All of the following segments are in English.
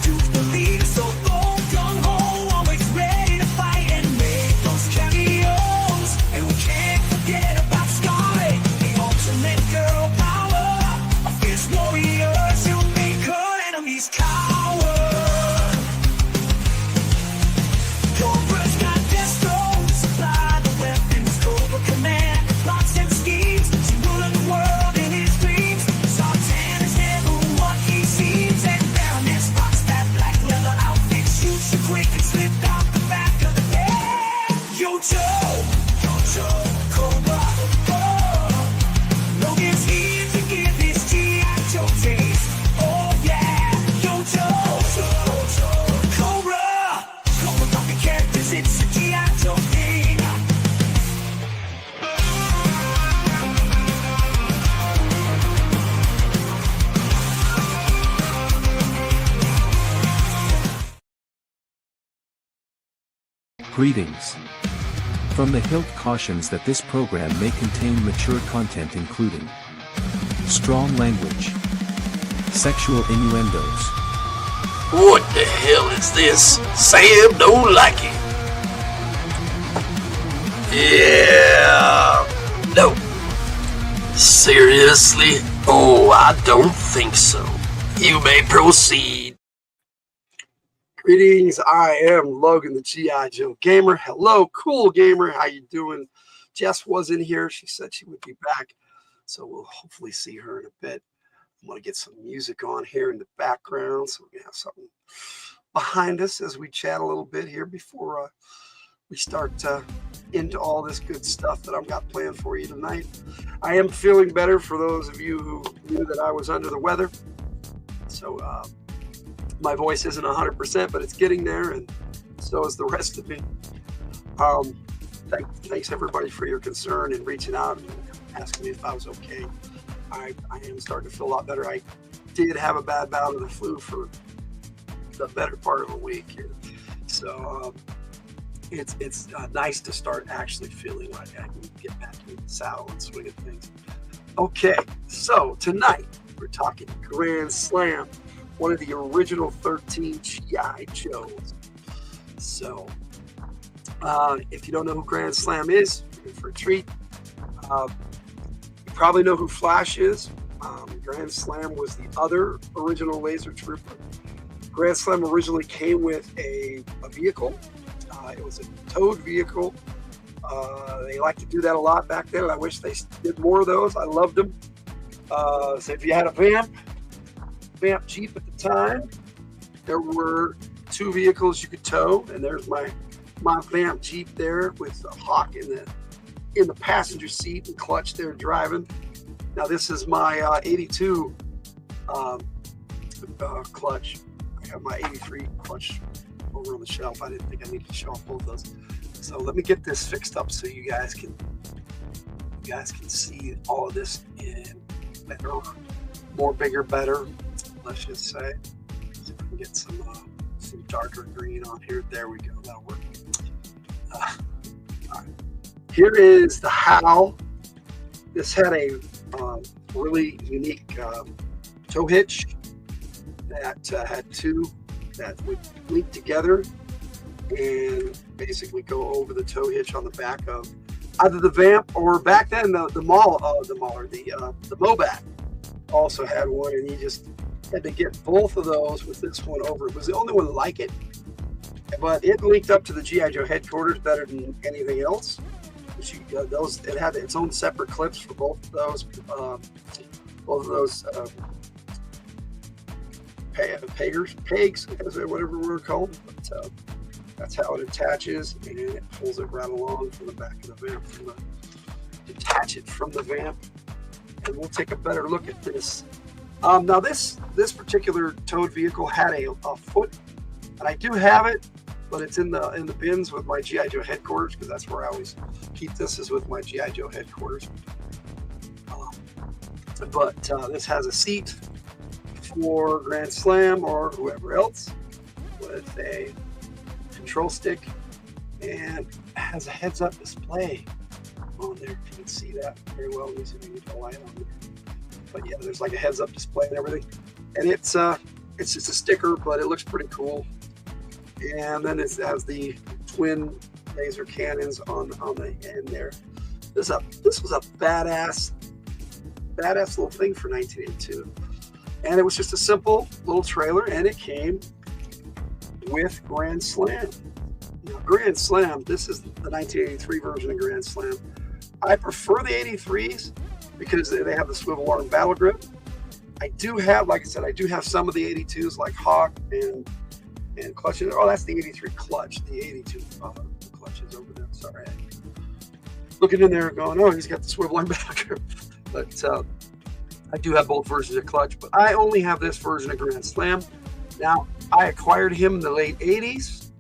choose to lead. So go gung ho, always ready to fight and make those cameos. And we can't forget about Scarlet, the ultimate girl power. A fierce warriors who make her enemies cower. Cobra's got Destro to supply the weapons. Cobra command plots and schemes. She ruling the world in his dreams. Sartan is never what he seems. And Baroness rocks that black leather outfit. Shoots you quick and slip out the back of the head. Yo Joe, Cobra, oh. Logan's here to give his G.I. Joe taste. Oh yeah, Yo Joe, Cobra got the characters, it's a G.I. Joe thing. Greetings. From the Hilt cautions that this program may contain mature content including strong language, sexual innuendos, What the hell is this? Sam don't like it. Yeah. No. Seriously? Oh, I don't think so. You may proceed. Greetings, I am Logan, the G.I. Joe Gamer. Hello, cool gamer. How you doing? Jess was in here. She said she would be back, so we'll hopefully see her in a bit. I'm going to get some music on here in the background, so we have something behind us as we chat a little bit here before we start into all this good stuff that I've got planned for you tonight. I am feeling better for those of you who knew that I was under the weather. So, my voice isn't 100%, but it's getting there, and so is the rest of me. Thanks everybody for your concern and reaching out and asking me if I was okay. I am starting to feel a lot better. I did have a bad bout of the flu for the better part of a week here, so it's nice to start actually feeling like I can get back in the saddle and swing at things. Okay, so tonight we're talking Grand Slam, one of the original 13 G.I. Joes. So, if you don't know who Grand Slam is, you're in for a treat. You probably know who Flash is. Grand Slam was the other original Laser Trooper. Grand Slam originally came with a vehicle. It was a towed vehicle. They liked to do that a lot back then. I wish they did more of those. I loved them. So if you had a vamp Jeep at the time, there were two vehicles you could tow, and there's my vamp Jeep there with a Hawk in the passenger seat and Clutch there driving. Now this is my 82 Clutch. I have my 83 Clutch over on the shelf. I didn't think I needed to show off both those. So let me get this fixed up so you guys can see all of this in better, more bigger, better. Let's just say, see if we can get some darker green on here. There we go. That'll work. All right. Here is the HAL. This had a really unique tow hitch that had two that would link together and basically go over the tow hitch on the back of either the Vamp or back then the Mobat also had one, and you just had to get both of those with this one over. It was the only one like it, but it linked up to the G.I. Joe headquarters better than anything else. It had its own separate clips for both of those pegs, whatever we're called. But that's how it attaches, and it pulls it right along from the back of the Vamp. Detach it from the Vamp, and we'll take a better look at this. Now this particular towed vehicle had a foot, and I do have it, but it's in the bins with my G.I. Joe headquarters, because that's where I always keep this, is with my G.I. Joe headquarters. But this has a seat for Grand Slam or whoever else with a control stick, and has a heads-up display on there. If you can see that very well, let me see if we can get the light on there. But yeah, there's like a heads-up display and everything, and it's It's just a sticker, but it looks pretty cool. And then it has the twin laser cannons on the end there. This was a badass little thing for 1982. And it was just a simple little trailer, and it came with Grand Slam. Now, Grand Slam, this is the 1983 version of Grand Slam. I prefer the 83s because they have the swivel arm battle grip. I do have, like I said, I do have some of the 82s like Hawk and clutches. Oh, that's the 83 clutch. The 82 clutches over there. Sorry. Looking in there going, oh, he's got the swivel arm battle grip. But I do have both versions of clutch, but I only have this version of Grand Slam. Now, I acquired him in the late 80s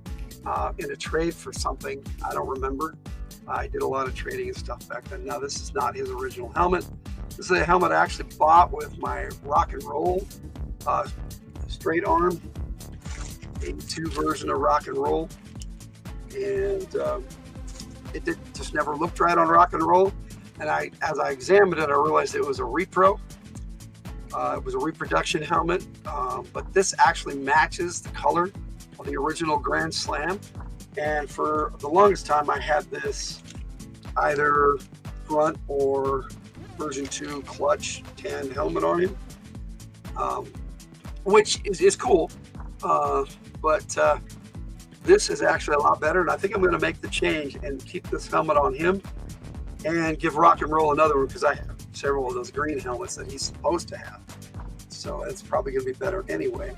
in a trade for something. I don't remember. I did a lot of trading and stuff back then. Now, this is not his original helmet. This is a helmet I actually bought with my rock and roll straight arm 82 version of rock and roll. And it just never looked right on rock and roll. And as I examined it, I realized it was a repro. It was a reproduction helmet, but this actually matches the color of the original Grand Slam. And for the longest time, I had this either front or version 2 clutch tan helmet on him, which is cool. But this is actually a lot better, and I think I'm going to make the change and keep this helmet on him and give Rock and Roll another one, because I have several of those green helmets that he's supposed to have. So it's probably going to be better anyway.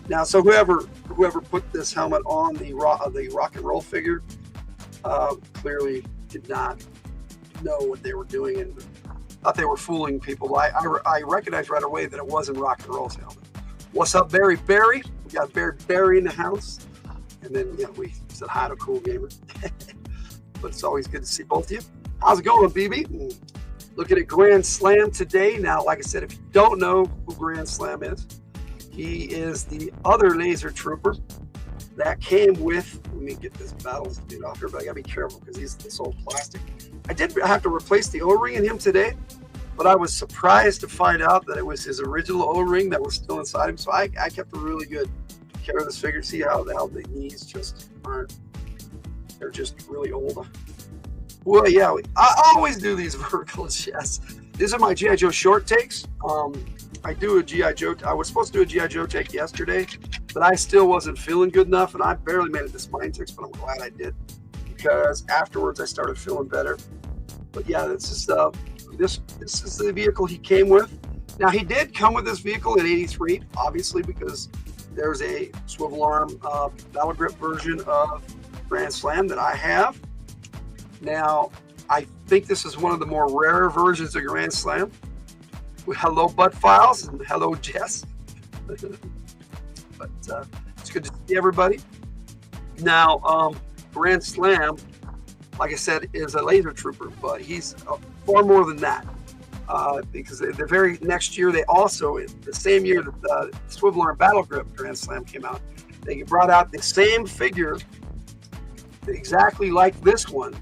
Now, so whoever put this helmet on the Rock and Roll figure clearly did not know what they were doing and thought they were fooling people. I recognized right away that it wasn't Rock and Roll's helmet. What's up, Barry? We got Barry in the house. And then, yeah, we said hi to Cool Gamer. But it's always good to see both of you. How's it going, BB? Looking at Grand Slam today. Now, like I said, if you don't know who Grand Slam is, he is the other laser trooper that came with, let me get this battle dude off here, but I gotta be careful because he's this old plastic. I did have to replace the O-ring in him today, but I was surprised to find out that it was his original O-ring that was still inside him. So I kept a really good care of this figure. See how the knees just aren't, they're just really old. Well, yeah, I always do these vertical chests. These are my G.I. Joe short takes. I do a G.I. Joe, I was supposed to do a G.I. Joe take yesterday, but I still wasn't feeling good enough, and I barely made it to spine ticks, but I'm glad I did, because afterwards I started feeling better. But yeah, this is the vehicle he came with. Now, he did come with this vehicle in 83, obviously, because there's a swivel arm battle grip version of Grand Slam that I have. Now, I think this is one of the more rare versions of Grand Slam. Hello, Butt Files, and hello, Jess. But it's good to see everybody. Now, Grand Slam, like I said, is a laser trooper, but he's far more than that. Because the very next year, they also, the same year that the Swivel Arm Battle Grip Grand Slam came out, they brought out the same figure, exactly like this one,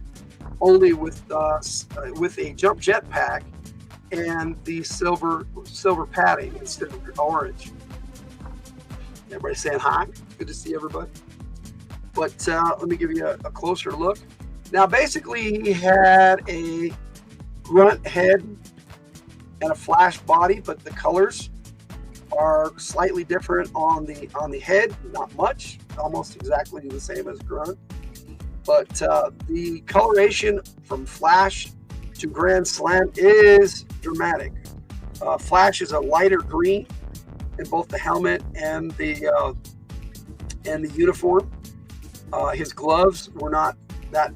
only with a jump jet pack and the silver padding instead of orange. Everybody saying hi. Good to see everybody. But let me give you a closer look. Now, basically, he had a grunt head and a flash body, but the colors are slightly different on the head. Not much, almost exactly the same as grunt. But the coloration from Flash to Grand Slam is dramatic. Flash is a lighter green in both the helmet and the uniform. His gloves were not that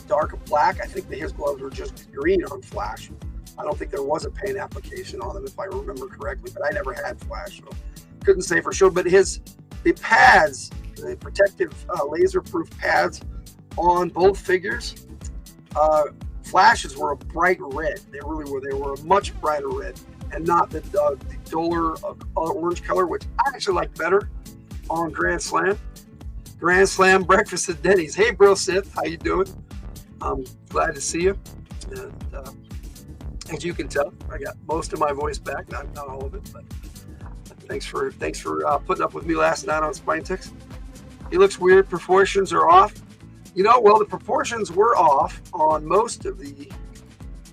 dark of black. I think that his gloves were just green on Flash. I don't think there was a paint application on them, if I remember correctly, but I never had Flash, so couldn't say for sure. But the pads, the protective laser-proof pads on both figures, Flashes were a bright red. They really were. They were a much brighter red, and not the duller orange color, which I actually like better on Grand Slam. Grand Slam breakfast at Denny's. Hey, bro, Sith, how you doing? I'm glad to see you. And as you can tell, I got most of my voice back, not all of it, but Thanks for putting up with me last night on Spine Ticks. He looks weird. Proportions are off. You know, well, the proportions were off on most of the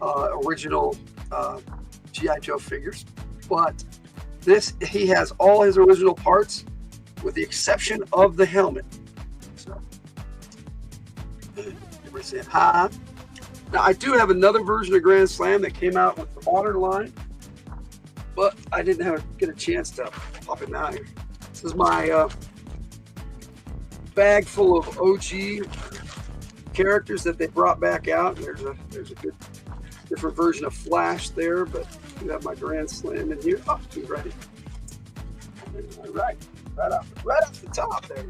original G.I. Joe figures, but he has all his original parts with the exception of the helmet. So, everybody saying hi. Now, I do have another version of Grand Slam that came out with the modern line, but I didn't get a chance to pop it out here. This is my bag full of OG characters that they brought back out. And there's a good different version of Flash there, but you have my Grand Slam in here. Oh, he's ready. All right, right off the top there.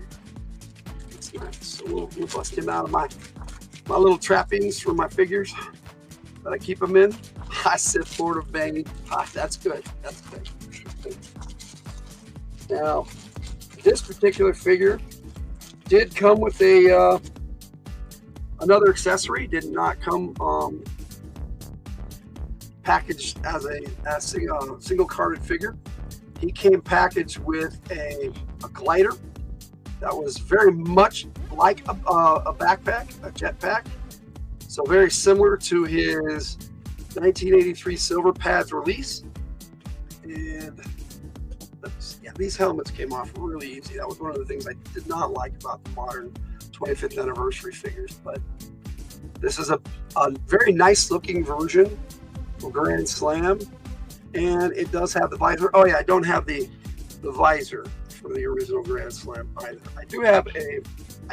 So we'll bust him out of my little trappings for my figures that I keep them in. I said Florida banging. Ah, that's good. That's good. Now, this particular figure did come with a another accessory. Did not come packaged as a single carded figure. He came packaged with a glider that was very much like a backpack, a jetpack. So very similar to his 1983 Silver Pads release. And yeah, these helmets came off really easy. That was one of the things I did not like about the modern 25th anniversary figures. But this is a very nice looking version of Grand Slam. And it does have the visor. Oh yeah, I don't have the visor for the original Grand Slam either. I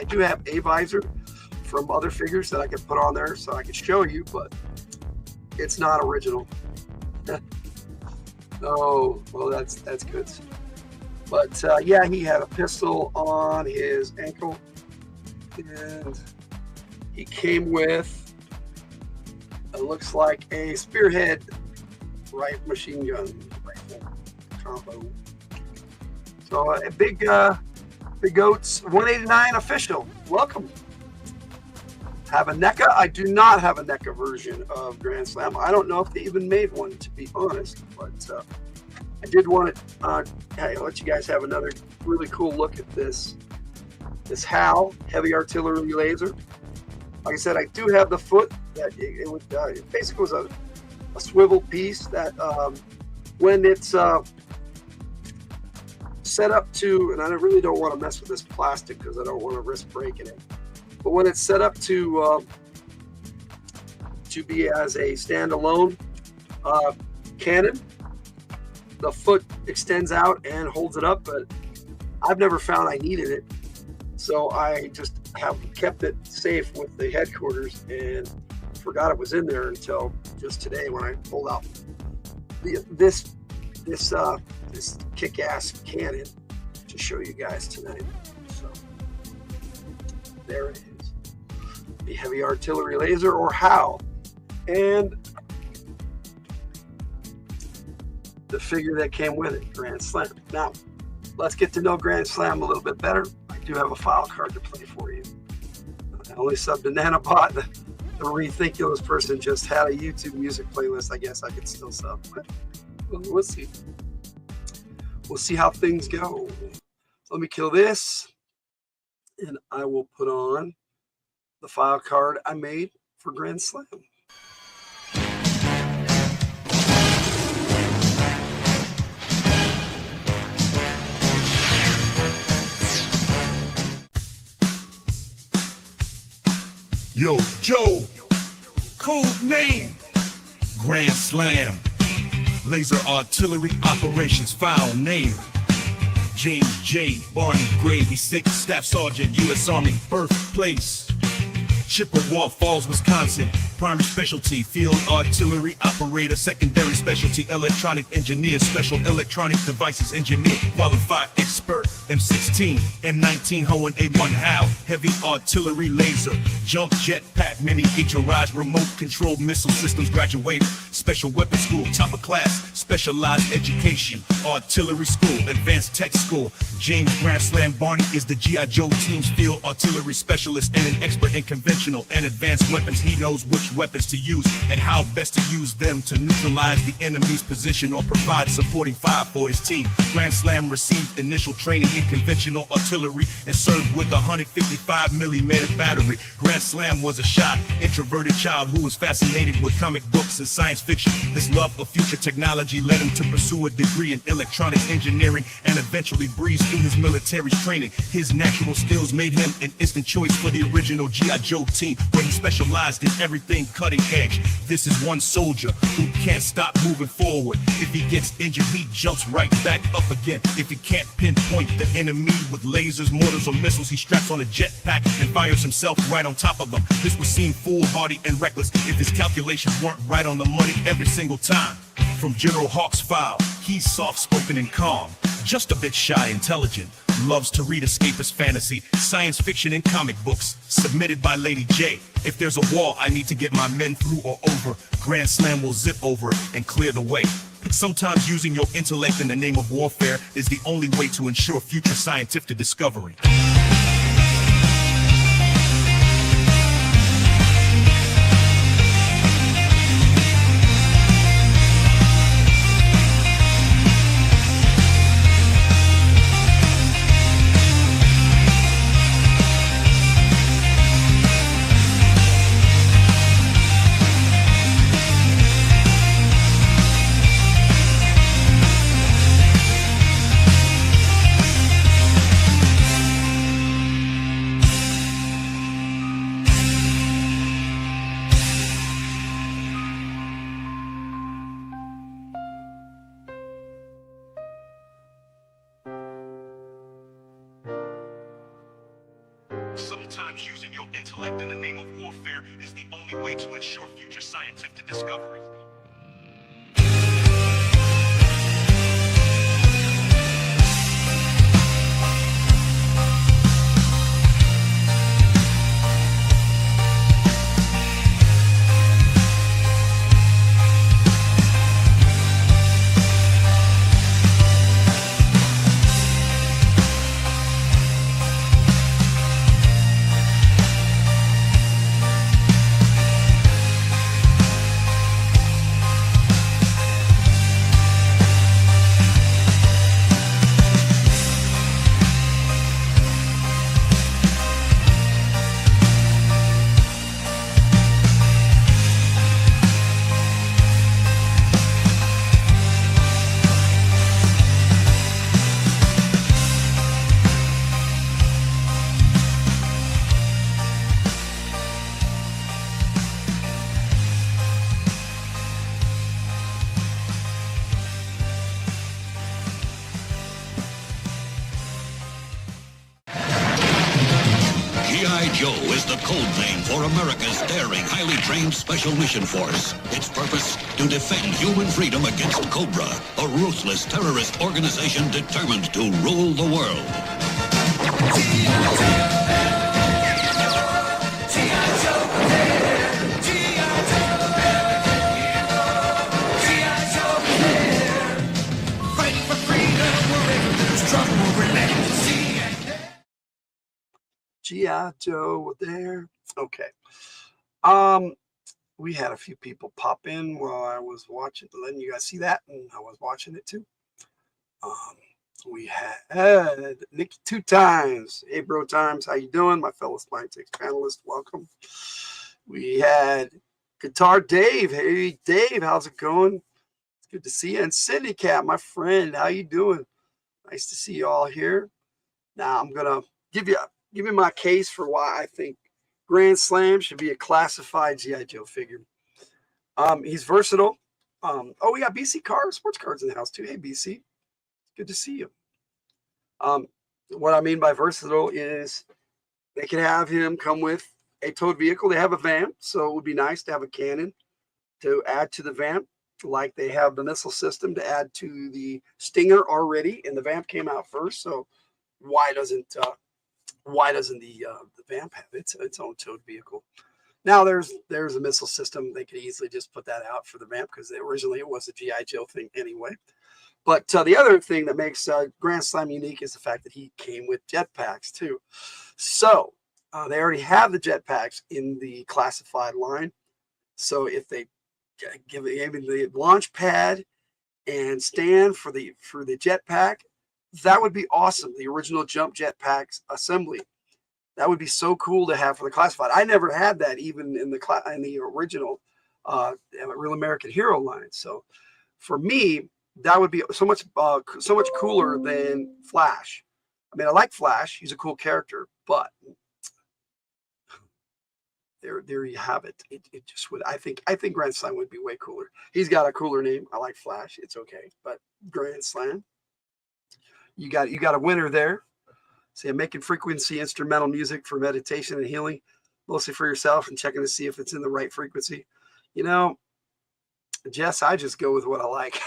do have a visor from other figures that I could put on there so I could show you, but it's not original. Oh, well, that's good. But yeah, he had a pistol on his ankle, and he came with, it looks like a spearhead machine gun rifle combo. So a big goats 189 official. Welcome. Have a NECA? I do not have a NECA version of Grand Slam. I don't know if they even made one, to be honest. But I did want to let you guys have another really cool look at this HAL heavy artillery laser. Like I said, I do have the foot that it basically was a swivel piece that when it's set up to, and I really don't want to mess with this plastic because I don't want to risk breaking it. But when it's set up to be as a standalone cannon, the foot extends out and holds it up. But I've never found I needed it, so I just have kept it safe with the headquarters and forgot it was in there until just today when I pulled out this kick-ass cannon to show you guys tonight. So there it is, the heavy artillery laser, or HAL, and the figure that came with it, Grand Slam. Now let's get to know Grand Slam a little bit better. I do have a file card to play for you. I only subbed to Nanobot. The Rethinkulous person just had a YouTube music playlist. I guess I could still sub, but we'll see. We'll see how things go. So let me kill this, and I will put on the file card I made for Grand Slam. Yo, Joe, cool name, Grand Slam, laser artillery operations file name, James J. Barney Gravy, 6th Staff Sergeant, U.S. Army, birthplace, Chippewa Falls, Wisconsin, primary specialty, field artillery operator, secondary specialty, electronic engineer, special electronic devices engineer, qualified expert, M16, M19, Ho and A1 HAL, heavy artillery laser, jump jet pack, mini HRIs, remote control missile systems, graduated, special weapons school, top of class, specialized education, artillery school, advanced tech school. James Grand Slam Barney is the G.I. Joe team's field artillery specialist and an expert in conventional and advanced weapons. He knows which weapons to use and how best to use them to neutralize the enemy's position or provide supporting fire for his team. Grand Slam received initial training in conventional artillery and served with a 155mm battery. Grand Slam was a shy, introverted child who was fascinated with comic books and science fiction. This love of future technology led him to pursue a degree in electronics engineering and eventually breeze through his military training. His natural skills made him an instant choice for the original G.I. Joe team, where he specialized in everything cutting edge. This is one soldier who can't stop moving forward. If he gets injured, he jumps right back up again. If he can't pinpoint the enemy with lasers, mortars, or missiles, he straps on a jetpack and fires himself right on top of them. This would seem foolhardy and reckless if his calculations weren't right on the money every single time. From General Hawk's file, he's soft-spoken and calm, just a bit shy, intelligent, loves to read escapist fantasy, science fiction, and comic books, submitted by Lady J. If there's a wall I need to get my men through or over, Grand Slam will zip over it and clear the way. Sometimes using your intellect in the name of warfare is the only way to ensure future scientific discovery. Sometimes using your intellect in the name of warfare is the only way to ensure future scientific discovery. G.I. Joe is the code name for America's daring, highly trained Special Mission Force. Its purpose, to defend human freedom against Cobra, a ruthless terrorist organization determined to rule the world. G.I. Joe there. Okay. We had a few people pop in while I was watching, letting you guys see that, and I was watching it too. We had Nicky 2 times. Hey, bro times, how you doing? My fellow Spintex panelists, welcome. We had Guitar Dave. Hey, Dave, how's it going? It's good to see you. And Cindy Cat, my friend, how you doing? Nice to see you all here. Now I'm gonna give you my case for why I think Grand Slam should be a classified G.I. Joe figure. He's versatile. Oh, we got BC Cars, sports cards in the house too. Hey, BC, good to see you. What I mean by versatile is they can have him come with a towed vehicle. They have a van, so it would be nice to have a cannon to add to the van, like they have the missile system to add to the Stinger already, and the Vamp came out first. So why doesn't the Vamp have its own towed vehicle? Now there's a missile system. They could easily just put that out for the ramp because originally it was a GI Joe thing anyway. But the other thing that makes Grand Slam unique is the fact that he came with jetpacks too. So they already have the jetpacks in the classified line. So if they give the launch pad and stand for the jetpack, that would be awesome. The original jump jetpacks assembly. That would be so cool to have for the classified. I never had that even in the original Real American Hero line. So for me, that would be so much cooler than Flash. I mean, I like Flash; he's a cool character, but there you have it. It just would. I think Grand Slam would be way cooler. He's got a cooler name. I like Flash; it's okay, but Grand Slam, you got a winner there. So I'm making frequency instrumental music for meditation and healing, mostly for yourself, and checking to see if it's in the right frequency. You know, Jess, I just go with what I like,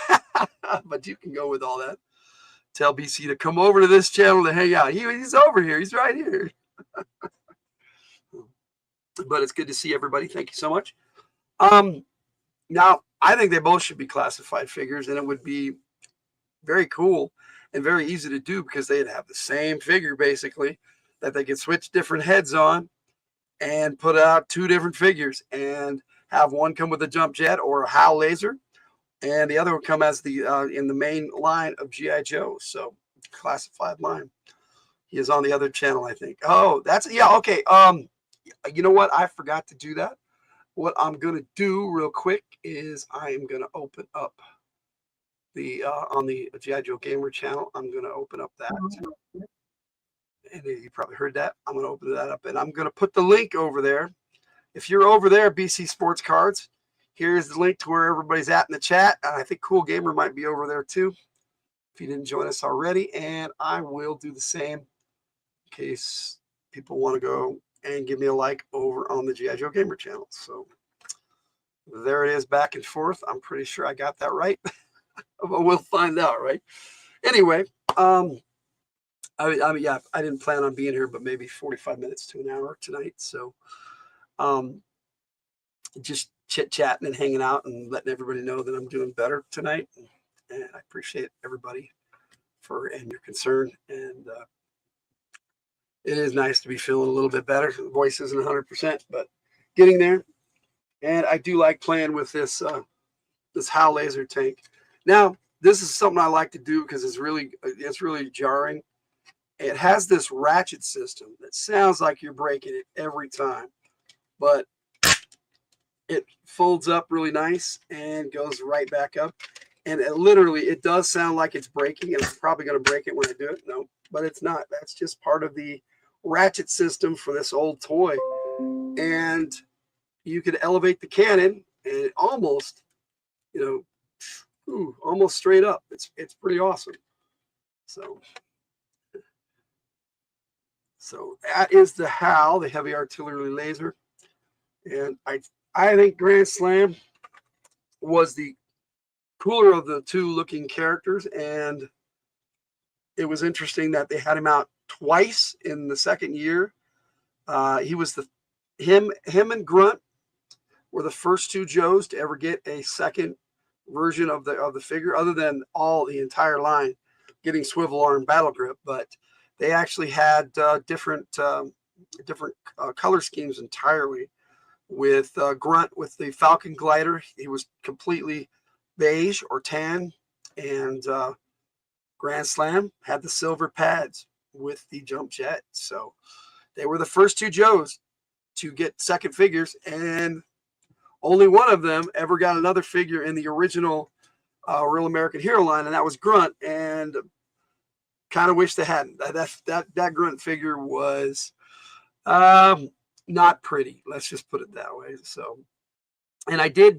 but you can go with all that. Tell BC to come over to this channel to hang out. He's over here. He's right here. But it's good to see everybody. Thank you so much. Now, I think they both should be classified figures, and it would be very cool and very easy to do because they'd have the same figure basically that they could switch different heads on and put out 2 different figures and have one come with a jump jet or a HAL laser, and the other would come as the in the main line of GI Joe. So classified line. He is on the other channel, I think. Oh, that's okay. You know what? I forgot to do that. What I'm gonna do real quick is I am gonna open up the on the GI Joe Gamer channel. I'm going to open up that, and you probably heard that. I'm going to open that up, and I'm going to put the link over there. If you're over there, BC Sports Cards, here's the link to where everybody's at in the chat. And I think Cool Gamer might be over there too, if you didn't join us already. And I will do the same in case people want to go and give me a like over on the GI Joe Gamer channel. So there it is, back and forth. I'm pretty sure I got that right. But we'll find out, right? Anyway, I didn't plan on being here, but maybe 45 minutes to an hour tonight. So, just chit-chatting and hanging out and letting everybody know that I'm doing better tonight. And I appreciate everybody and your concern. And it is nice to be feeling a little bit better. The voice isn't 100%, but getting there. And I do like playing with this HAL laser tank. Now, this is something I like to do because it's really jarring. It has this ratchet system that sounds like you're breaking it every time, but it folds up really nice and goes right back up. And it does sound like it's breaking, and I'm probably going to break it when I do it. No, but it's not. That's just part of the ratchet system for this old toy. And you could elevate the cannon and it almost, almost straight up. It's pretty awesome. So that is the HAL, the heavy artillery laser. And I think Grand Slam was the cooler of the 2 looking characters, and it was interesting that they had him out twice in the second year. He was him and Grunt were the first 2 Joes to ever get a second version of the figure, other than the entire line getting swivel arm battle grip. But they actually had different color schemes entirely. With Grunt with the Falcon glider, he was completely beige or tan, and Grand Slam had the silver pads with the jump jet. So they were the first 2 Joes to get second figures, and only one of them ever got another figure in the original Real American Hero line, and that was Grunt. And kind of wish they hadn't. That Grunt figure was not pretty. Let's just put it that way. So, and I did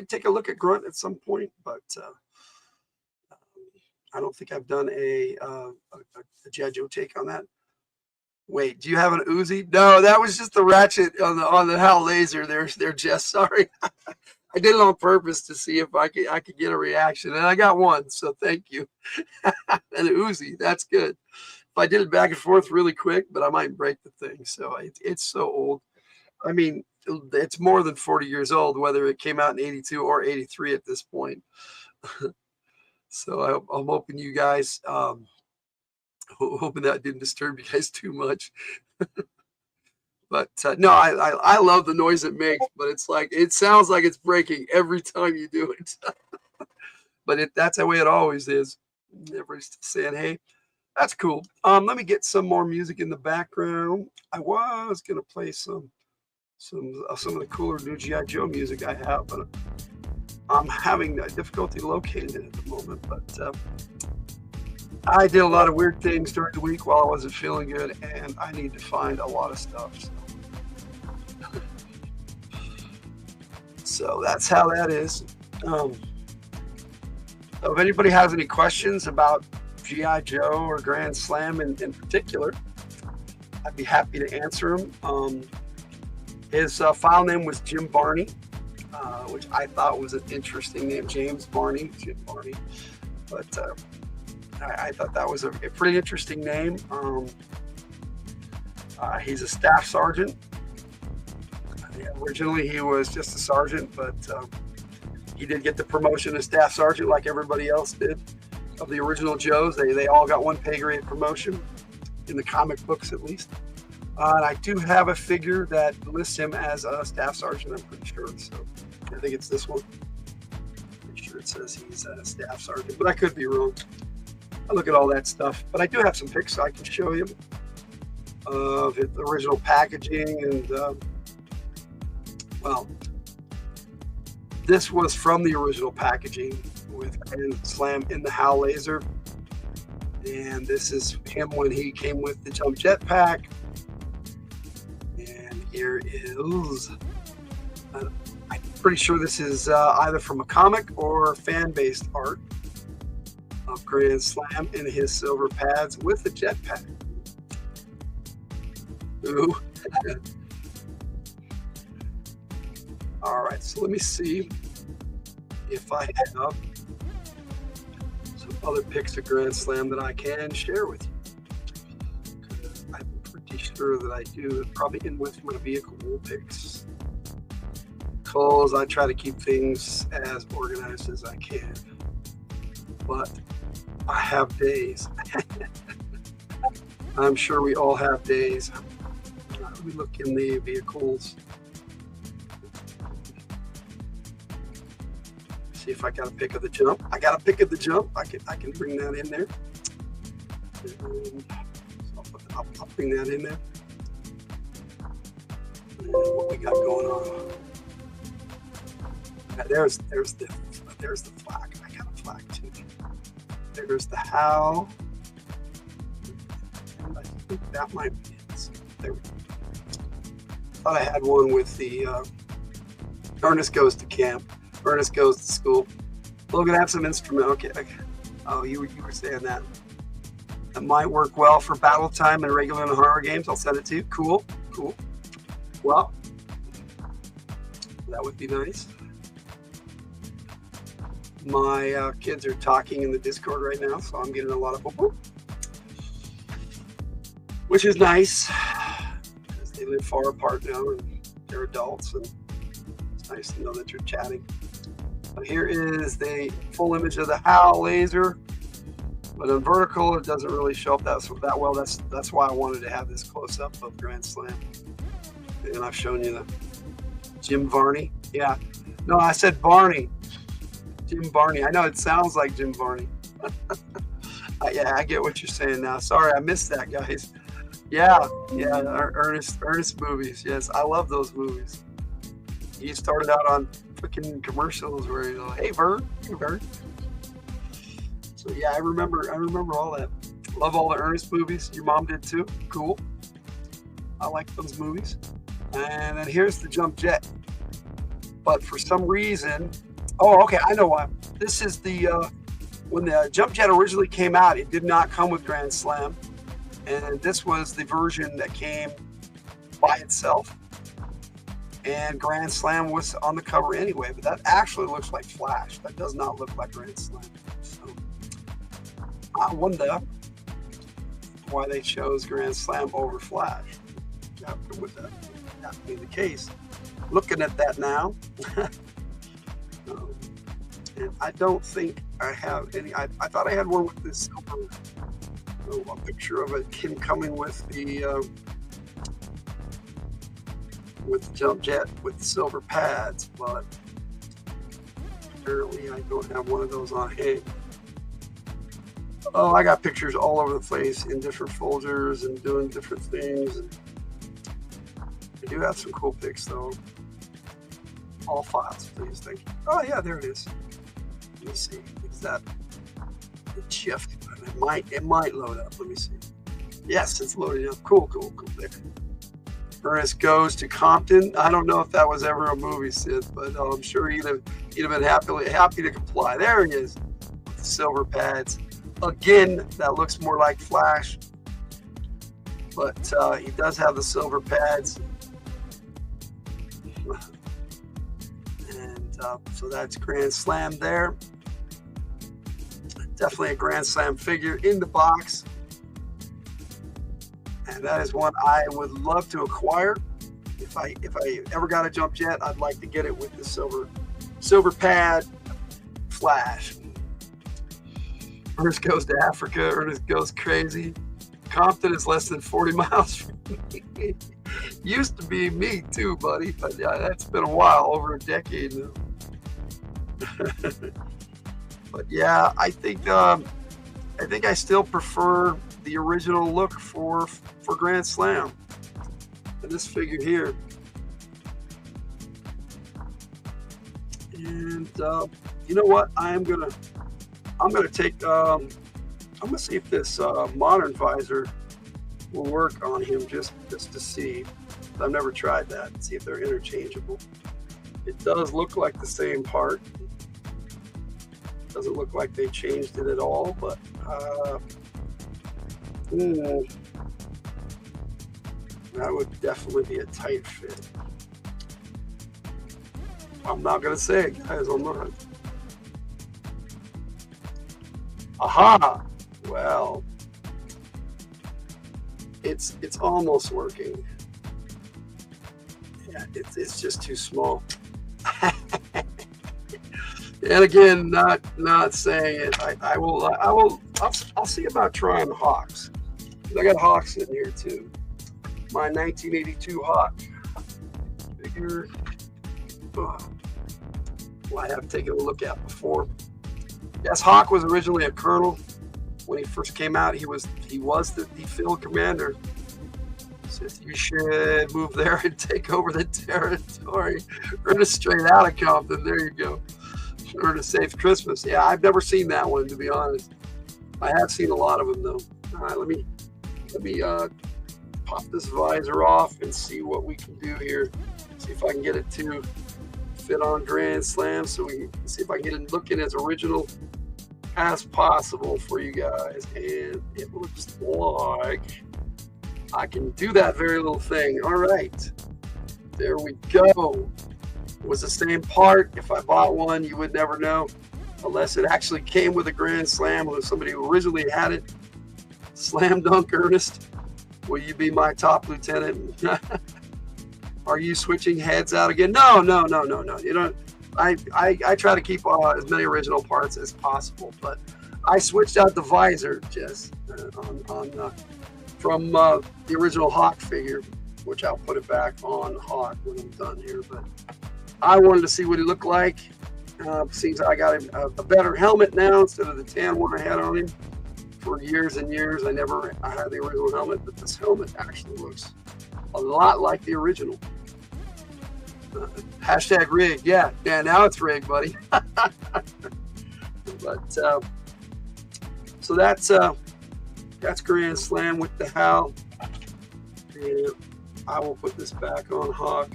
take a look at Grunt at some point, but I don't think I've done a G.I. Joe take on that. Wait, do you have an Uzi? No, that was just the ratchet on the HAL laser. They're just sorry. I did it on purpose to see if I could get a reaction, and I got one. So thank you. And Uzi, that's good. I did it back and forth really quick, but I might break the thing. So it's so old. I mean, it's more than 40 years old, whether it came out in 82 or 83 at this point. So I'm hoping you guys, hoping that didn't disturb you guys too much. But no, I love the noise it makes, but it's like, it sounds like it's breaking every time you do it. But that's the way it always is. Everybody's saying, hey, that's cool. Let me get some more music in the background. I was gonna play some of the cooler new G.I. Joe music I have, but I'm having difficulty locating it at the moment. But I did a lot of weird things during the week while I wasn't feeling good, and I need to find a lot of stuff. So that's how that is. So if anybody has any questions about G.I. Joe or Grand Slam in particular, I'd be happy to answer them. His file name was Jim Barney, which I thought was an interesting name, James Barney, Jim Barney. But I thought that was a pretty interesting name. He's a staff sergeant. Originally, he was just a sergeant, but he did get the promotion to staff sergeant like everybody else did. Of the original Joes, they all got one pay grade promotion, in the comic books at least. And I do have a figure that lists him as a staff sergeant, I'm pretty sure. So I think it's this one. Pretty sure it says he's a staff sergeant, but I could be wrong. I look at all that stuff, but I do have some pics I can show you of the original packaging. And well, this was from the original packaging with Grand Slam in the HAL laser, and this is him when he came with the jump jetpack. And here is, I'm pretty sure this is either from a comic or fan-based art of Grand Slam in his silver pads with the jetpack. Ooh. All right, so let me see if I have some other pics of Grand Slam that I can share with you. I'm pretty sure that I do, probably in with my vehicle wheel pics, because I try to keep things as organized as I can. But I have days. I'm sure we all have days. Let me look in the vehicles. See if I got a pic of the jump. I got a pic of the jump. I can bring that in there. And so I'll bring that in there. And what we got going on? There's the flag. I got a flag too. There's the HAL. And I think that might be it. There we go. Thought I had one with the Ernest Goes to Camp. Ernest Goes to School. Logan, have some instrument. Okay. Oh, you were saying that. That might work well for battle time and regular and horror games. I'll send it to you. Cool. Well, that would be nice. My kids are talking in the Discord right now, so I'm getting a lot of whoop, which is nice, because they live far apart now and they're adults, and it's nice to know that you're chatting. But here is the full image of the HAL laser, but in vertical it doesn't really show up that well. That's why I wanted to have this close up of Grand Slam. And I've shown you the Jim Varney. Yeah, no, I said Barney. Jim Barney. I know it sounds like Jim Varney. Yeah, I get what you're saying now. Sorry, I missed that, guys. Yeah, Ernest movies. Yes, I love those movies. He started out on freaking commercials where he's like, "Hey, Vern." So yeah, I remember all that. Love all the Ernest movies. Your mom did too. Cool. I like those movies. And then here's the jump jet. But for some reason, oh, okay, I know why. This is the when the jump jet originally came out, it did not come with Grand Slam, and this was the version that came by itself. And Grand Slam was on the cover anyway, but that actually looks like Flash. That does not look like Grand Slam. So I wonder why they chose Grand Slam over Flash. With that being the case, looking at that now, and I don't think I have any. I thought I had one with this silver, a picture of it, him coming with the jump jet with the silver pads, but apparently I don't have one of those on hand. Oh, I got pictures all over the place in different folders and doing different things. And I do have some cool pics though. All files, please. Thank you. Oh yeah, there it is. Let me see. Is that the shift? It might load up. Let me see. Yes, it's loading up. Cool pic. Ernest Goes to Compton. I don't know if that was ever a movie, Sid, but I'm sure he'd have been happy to comply. There he is, with the silver pads. Again, that looks more like Flash, but he does have the silver pads. And so that's Grand Slam there. Definitely a Grand Slam figure in the box. And that is one I would love to acquire. If I ever got a jump jet, I'd like to get it with the silver pad Flash. Ernest Goes to Africa. Ernest Goes Crazy. Compton is less than 40 miles from me. Used to be me too, buddy, but yeah, that's been a while, over a decade now. But yeah, I think I still prefer the original look for Grand Slam. And this figure here. And you know what? I'm gonna take. I'm gonna see if this modern visor will work on him, just to see. I've never tried that. See if they're interchangeable. It does look like the same part. Doesn't look like they changed it at all, but that would definitely be a tight fit. I'm not gonna say it, guys. I'm not. Aha! Well, it's almost working. Yeah, it's just too small. And again, not saying it. I'll see about trying Hawks. I got Hawks in here too. My 1982 Hawk figure. Well, I have taken a look at before. Yes, Hawk was originally a colonel. When he first came out, he was the field commander. Said you should move there and take over the territory. Ernest straight out of Compton. There you go. Ernest Safe Christmas. Yeah, I've never seen that one, to be honest. I have seen a lot of them though. All right, let me pop this visor off and see what we can do here. See if I can get it to fit on Grand Slam, so we can see if I can get it looking as original as possible for you guys. And it looks like I can do that very little thing. All right, there we go. It was the same part. If I bought one, you would never know, unless it actually came with a Grand Slam with somebody who originally had it. Slam dunk, Ernest. Will you be my top lieutenant? Are you switching heads out again? No. You know, I try to keep as many original parts as possible, but I switched out the visor just from the original Hawk figure, which I'll put it back on Hawk when I'm done here. But I wanted to see what he looked like. Seems I got him a better helmet now instead of the tan one I had on him for years and years. I had the original helmet, but this helmet actually looks a lot like the original. Hashtag rigged. Yeah, now it's rigged, buddy. But so that's Grand Slam with the HAL. And I will put this back on Hawk.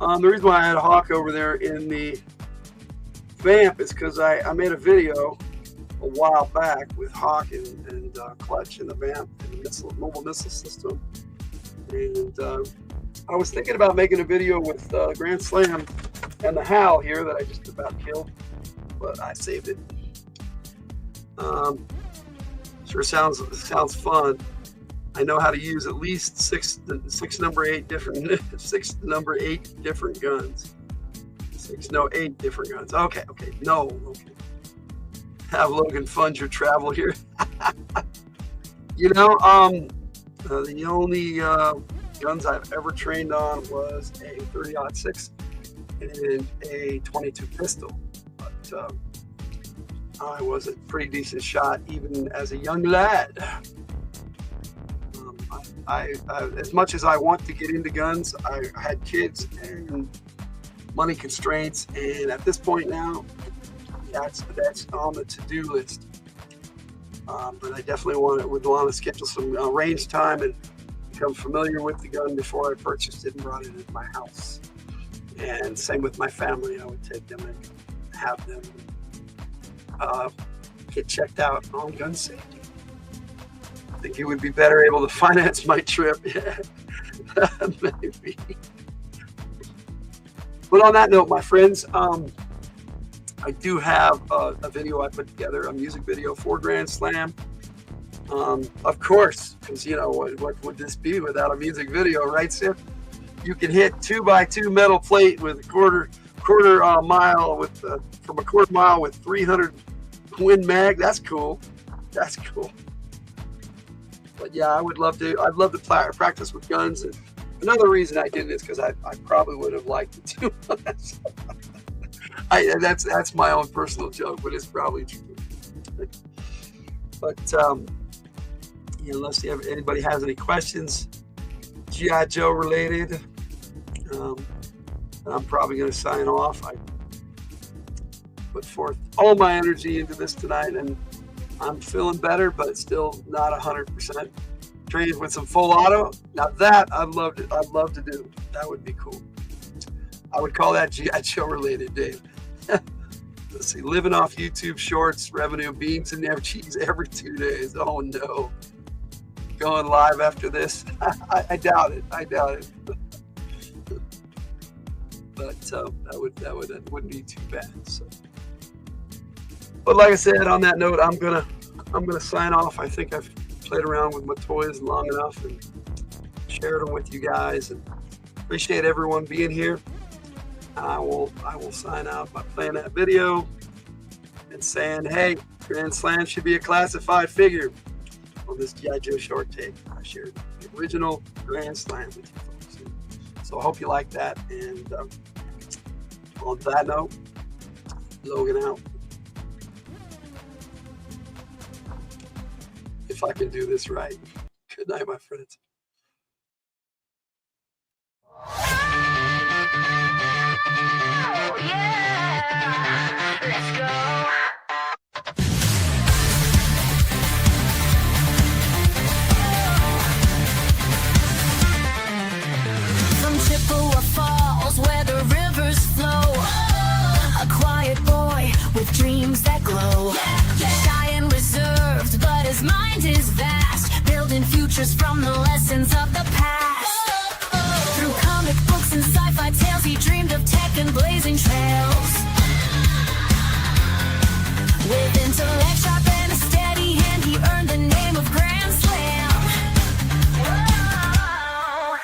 The reason why I had a Hawk over there in the Vamp is because I made a video a while back with Hawk and Clutch in the Vamp and the mobile missile system. And I was thinking about making a video with Grand Slam and the HAL here that I just about killed, but I saved it. Sure sounds fun. I know how to use at least six number 8 different guns. 8 different guns. Okay. Okay. Have Logan fund your travel here. The only guns I've ever trained on was a 30-06 and a 22 pistol. But I was a pretty decent shot even as a young lad. I as much as I want to get into guns, I had kids and money constraints, and at this point now, that's on the to-do list. But I definitely would want to schedule some range time and become familiar with the gun before I purchased it and brought it into my house. And same with my family. I would take them and have them get checked out on gun safety. I think it would be better able to finance my trip. Maybe. But on that note, my friends, I do have a video I put together, a music video for Grand Slam. Of course, because what would this be without a music video, right, Sip? You can hit 2x2 metal plate with a quarter mile from a quarter mile with 300 Win mag. That's cool. But yeah, I'd love to practice with guns. And another reason I didn't is because I probably would have liked it too much. That's my own personal joke, but it's probably true. But unless anybody has any questions, G.I. Joe related, I'm probably going to sign off. I put forth all my energy into this tonight, and I'm feeling better, but still not 100%. Trained with some full auto. Now that I'd love to do. That would be cool. I would call that G.I. Joe related, Dave. Let's see, living off YouTube shorts, revenue, beans and cheese every 2 days. Oh no. Going live after this? I doubt it. But that wouldn't be too bad. So. But like I said, on that note, I'm gonna sign off. I think I've played around with my toys long enough and shared them with you guys, and appreciate everyone being here. I will sign out by playing that video and saying, hey, Grand Slam should be a classified figure. On this G.I. Joe short tape, I shared the original Grand Slam with you folks. So I hope you like that. And on that note, Logan out. If I can do this right. Good night, my friends. Let's go. From Chippewa Falls, where the rivers flow, a quiet boy with dreams that glow. Shy and reserved, but his mind is vast, building futures from the lessons of the past. Through comic books and sci-fi tales, he dreamed of tech and blazing trails. With intellect sharp and a steady hand, he earned the name of Grand Slam. Whoa.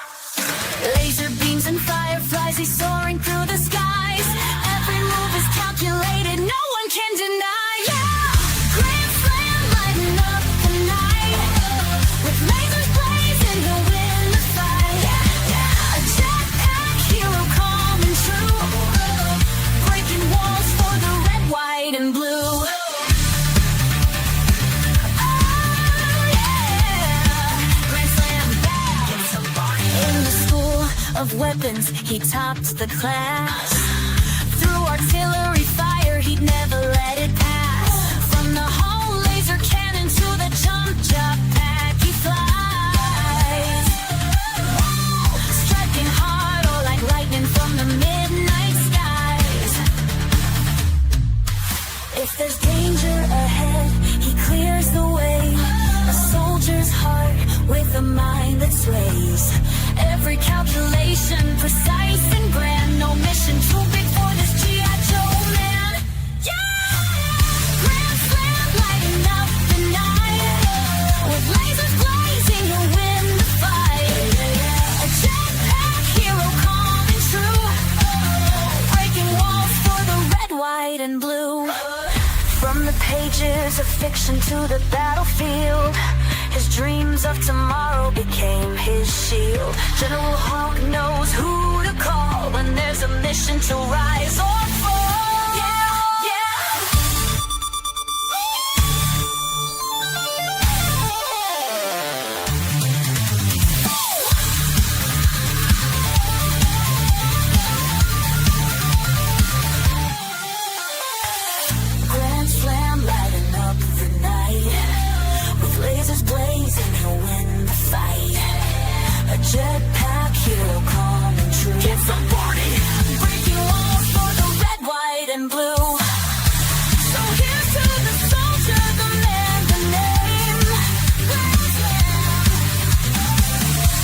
Laser beams and fireflies, he's soaring through the skies. Every move is calculated, no one can deny. Yeah, Grand Slam lighting up the night. With lasers blazing, he'll win the fight. A jetpack hero, calm and true, breaking walls for the red, white, and blue. Of weapons, he topped the class. Through artillery fire, he'd never let it pass. From the HAL laser cannon to the jump pack, he flies. Striking hard, or like lightning from the midnight skies. If there's danger ahead, he clears the way. A soldier's heart with a mind that sways. Every calculation precise and grand. No mission too big for this G.I. Joe man. Yeah! Grand Slam lighting up the night. crucifixion to the battlefield. His dreams of tomorrow became his shield. General Hawk knows who to call when there's a mission to rise or fall. Yeah, yeah. Grand Slam lighting up the night. With lasers blazing, he'll win the fight. A jetpack hero coming true. Get some party! Breaking walls for the red, white, and blue. So here's to the soldier, the man, the name. Grand Slam.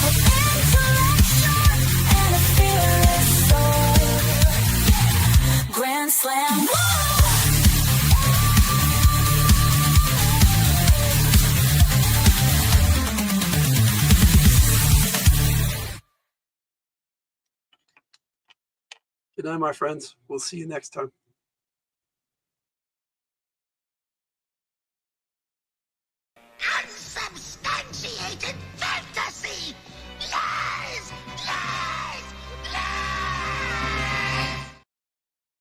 With intellect sharp and a fearless soul. Grand Slam. Woo! Good night, my friends. We'll see you next time.